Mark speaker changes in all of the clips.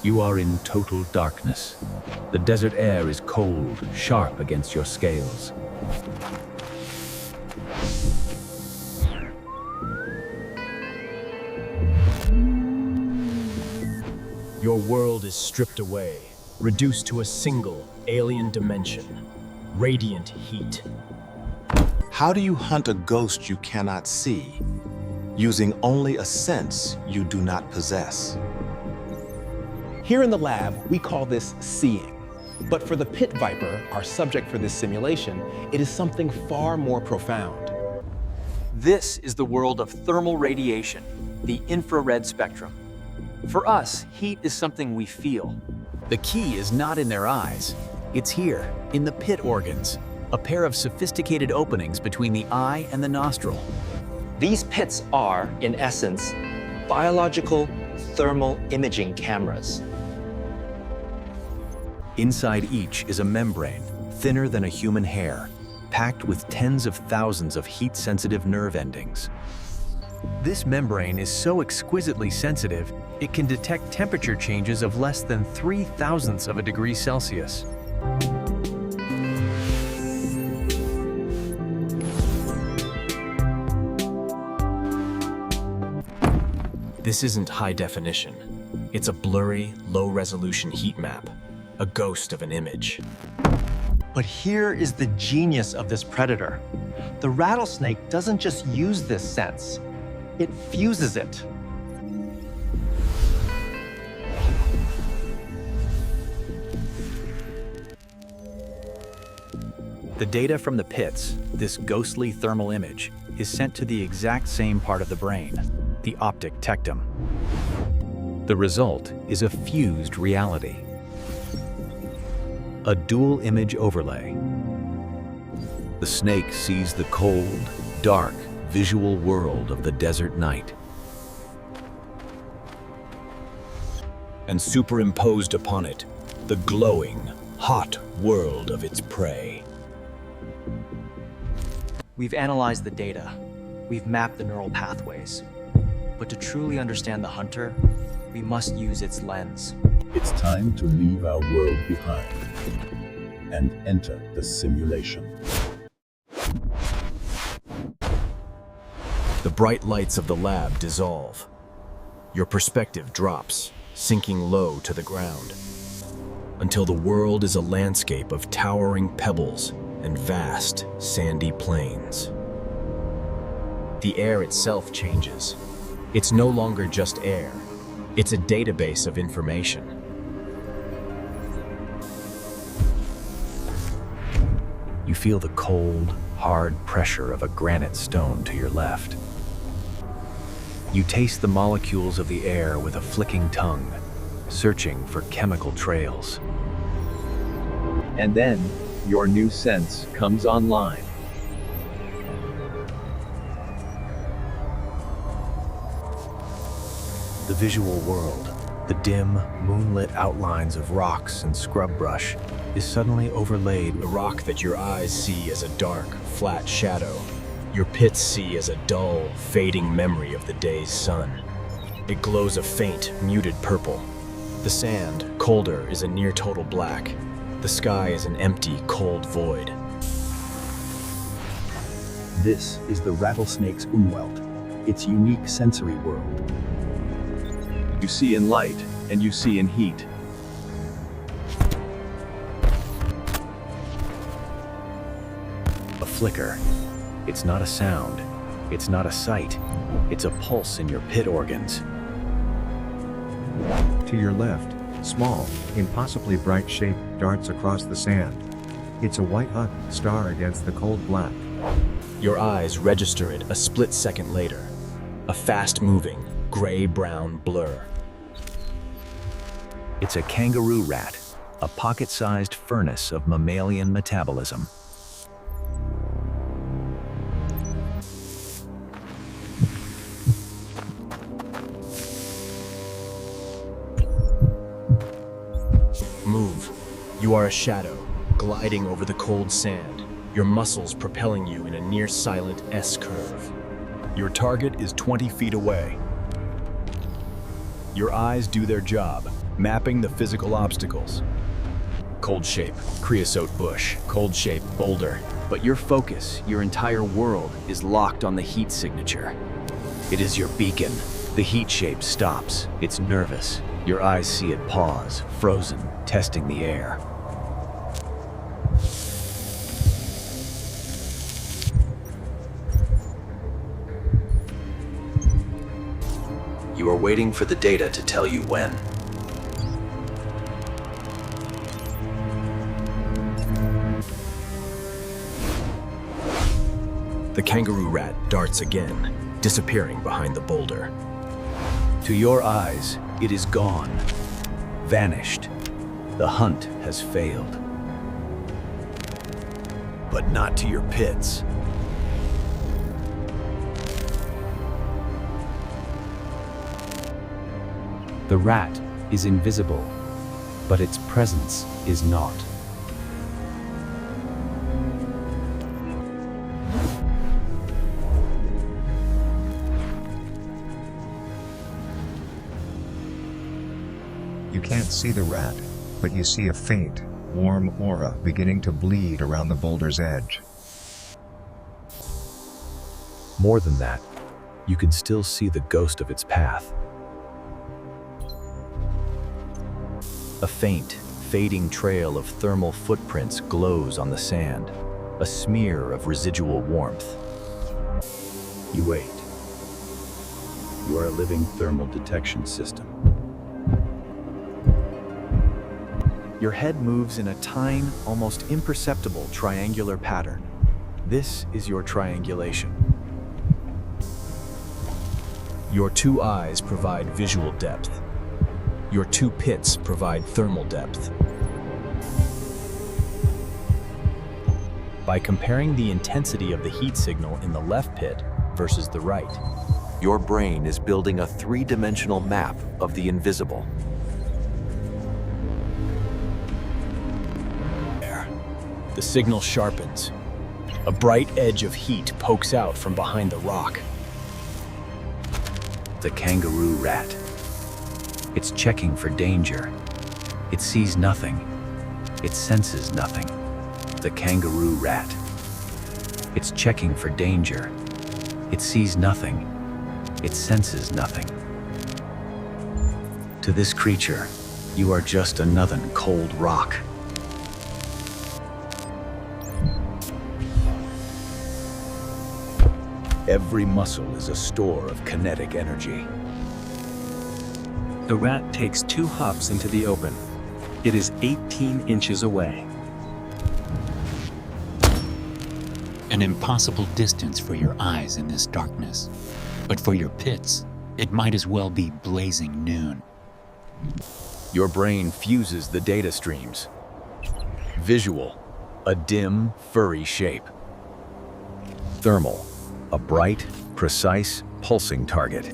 Speaker 1: You are in total darkness. The desert air is cold, sharp against your scales.
Speaker 2: Your world is stripped away, reduced to a single alien dimension, radiant heat.
Speaker 3: How do you hunt a ghost you cannot see, using only a sense you do not possess?
Speaker 4: Here in the lab, we call this seeing. But for the pit viper, our subject for this simulation, it is something far more profound.
Speaker 5: This is the world of thermal radiation, the infrared spectrum. For us, heat is something we feel.
Speaker 2: The key is not in their eyes. It's here, in the pit organs, a pair of sophisticated openings between the eye and the nostril.
Speaker 6: These pits are, in essence, biological thermal imaging cameras.
Speaker 2: Inside each is a membrane, thinner than a human hair, packed with tens of thousands of heat-sensitive nerve endings. This membrane is so exquisitely sensitive, it can detect temperature changes of less than 0.003 of a degree Celsius. This isn't high definition. It's a blurry, low-resolution heat map, a ghost of an image.
Speaker 6: But here is the genius of this predator. The rattlesnake doesn't just use this sense, it fuses it.
Speaker 2: The data from the pits, this ghostly thermal image, is sent to the exact same part of the brain, the optic tectum. The result is a fused reality. A dual image overlay. The snake sees the cold, dark, visual world of the desert night. And superimposed upon it, the glowing, hot world of its prey.
Speaker 5: We've analyzed the data. We've mapped the neural pathways. But to truly understand the hunter, we must use its lens.
Speaker 7: It's time to leave our world behind and enter the simulation.
Speaker 2: The bright lights of the lab dissolve. Your perspective drops, sinking low to the ground, until the world is a landscape of towering pebbles and vast, sandy plains. The air itself changes. It's no longer just air. It's a database of information. You feel the cold, hard pressure of a granite stone to your left. You taste the molecules of the air with a flicking tongue, searching for chemical trails.
Speaker 8: And then, your new sense comes online.
Speaker 2: The visual world, the dim, moonlit outlines of rocks and scrub brush, is suddenly overlaid with a rock that your eyes see as a dark, flat shadow. Your pits see as a dull, fading memory of the day's sun. It glows a faint, muted purple. The sand, colder, is a near total black. The sky is an empty, cold void.
Speaker 7: This is the rattlesnake's Umwelt, its unique sensory world.
Speaker 8: You see in light, and you see in heat.
Speaker 2: A flicker. It's not a sound. It's not a sight. It's a pulse in your pit organs.
Speaker 9: To your left, small, impossibly bright shape darts across the sand. It's a white-hot star against the cold black.
Speaker 2: Your eyes register it a split second later. A fast-moving, gray-brown blur. It's a kangaroo rat, a pocket-sized furnace of mammalian metabolism. Move. You are a shadow, gliding over the cold sand, your muscles propelling you in a near-silent S-curve. Your target is 20 feet away. Your eyes do their job, mapping the physical obstacles. Cold shape, creosote bush, cold shape, boulder. But your focus, your entire world, is locked on the heat signature. It is your beacon. The heat shape stops. It's nervous. Your eyes see it pause, frozen, testing the air. You are waiting for the data to tell you when. The kangaroo rat darts again, disappearing behind the boulder. To your eyes, it is gone, vanished. The hunt has failed. But not to your pits.
Speaker 1: The rat is invisible, but its presence is not.
Speaker 9: You can't see the rat, but you see a faint, warm aura beginning to bleed around the boulder's edge.
Speaker 2: More than that, you can still see the ghost of its path. A faint, fading trail of thermal footprints glows on the sand, a smear of residual warmth.
Speaker 1: You wait. You are a living thermal detection system.
Speaker 2: Your head moves in a tine, almost imperceptible triangular pattern. This is your triangulation. Your two eyes provide visual depth. Your two pits provide thermal depth. By comparing the intensity of the heat signal in the left pit versus the right, your brain is building a three-dimensional map of the invisible. There, the signal sharpens. A bright edge of heat pokes out from behind the rock.
Speaker 1: The kangaroo rat. It's checking for danger. It sees nothing. It senses nothing. The kangaroo rat. It's checking for danger. It sees nothing. It senses nothing. To this creature, you are just another cold rock.
Speaker 2: Every muscle is a store of kinetic energy.
Speaker 10: The rat takes 2 hops into the open. It is 18 inches away.
Speaker 11: An impossible distance for your eyes in this darkness. But for your pits, it might as well be blazing noon.
Speaker 2: Your brain fuses the data streams. Visual, a dim, furry shape. Thermal, a bright, precise, pulsing target.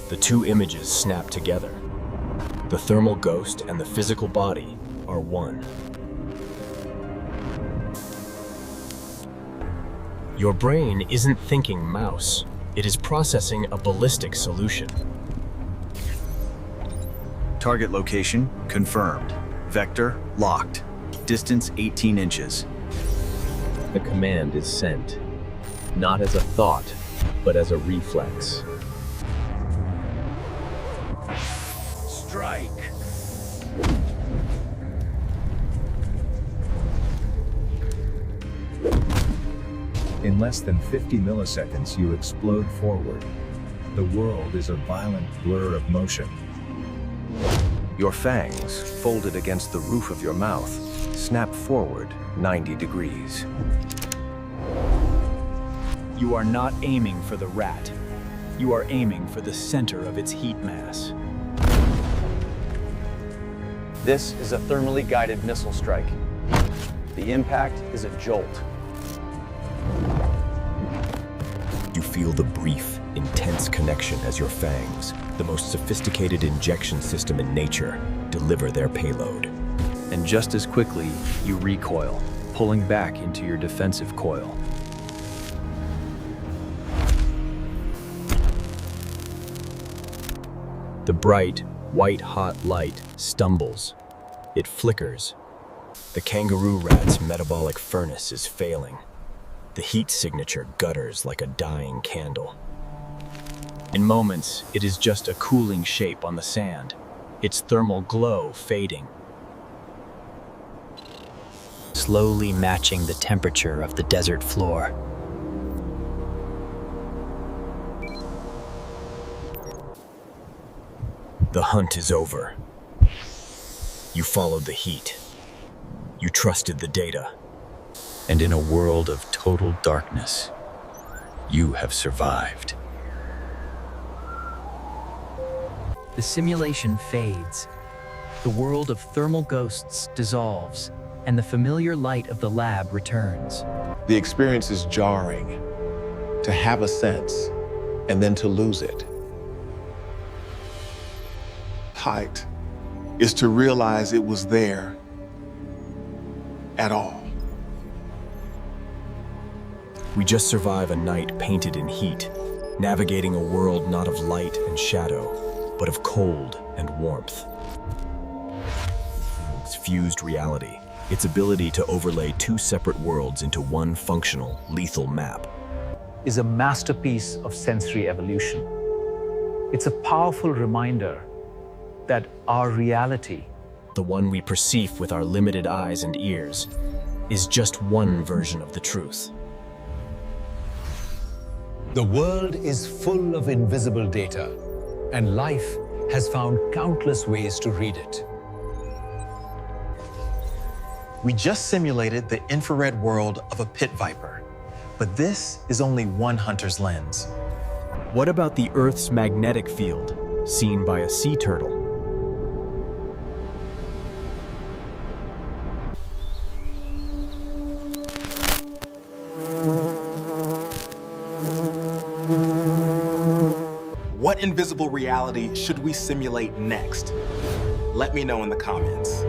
Speaker 2: The two images snap together. The thermal ghost and the physical body are one. Your brain isn't thinking mouse. It is processing a ballistic solution. Target location confirmed. Vector locked. Distance 18 inches. The command is sent, not as a thought, but as a reflex.
Speaker 1: Strike!
Speaker 9: In less than 50 milliseconds, you explode forward. The world is a violent blur of motion.
Speaker 2: Your fangs, folded against the roof of your mouth, snap forward 90 degrees. You are not aiming for the rat. You are aiming for the center of its heat mass.
Speaker 12: This is a thermally guided missile strike. The impact is a jolt.
Speaker 2: You feel the brief, intense connection as your fangs, the most sophisticated injection system in nature, deliver their payload. And just as quickly, you recoil, pulling back into your defensive coil. bright, white-hot light stumbles. It flickers. The kangaroo rat's metabolic furnace is failing. The heat signature gutters like a dying candle. In moments, it is just a cooling shape on the sand, its thermal glow fading,
Speaker 5: slowly matching the temperature of the desert floor.
Speaker 2: The hunt is over. You followed the heat. You trusted the data.
Speaker 1: And in a world of total darkness, you have survived.
Speaker 5: The simulation fades. The world of thermal ghosts dissolves, and the familiar light of the lab returns.
Speaker 4: The experience is jarring. To have a sense, and then to lose it.
Speaker 3: Height is to realize it was there at all.
Speaker 2: We just survive a night painted in heat, navigating a world not of light and shadow, but of cold and warmth. It's fused reality, its ability to overlay two separate worlds into one functional, lethal map,
Speaker 13: is a masterpiece of sensory evolution. It's a powerful reminder that our reality,
Speaker 2: the one we perceive with our limited eyes and ears, is just one version of the truth.
Speaker 14: The world is full of invisible data, and life has found countless ways to read it.
Speaker 4: We just simulated the infrared world of a pit viper, but this is only one hunter's lens.
Speaker 2: What about the Earth's magnetic field, seen by a sea turtle?
Speaker 4: What invisible reality should we simulate next? Let me know in the comments.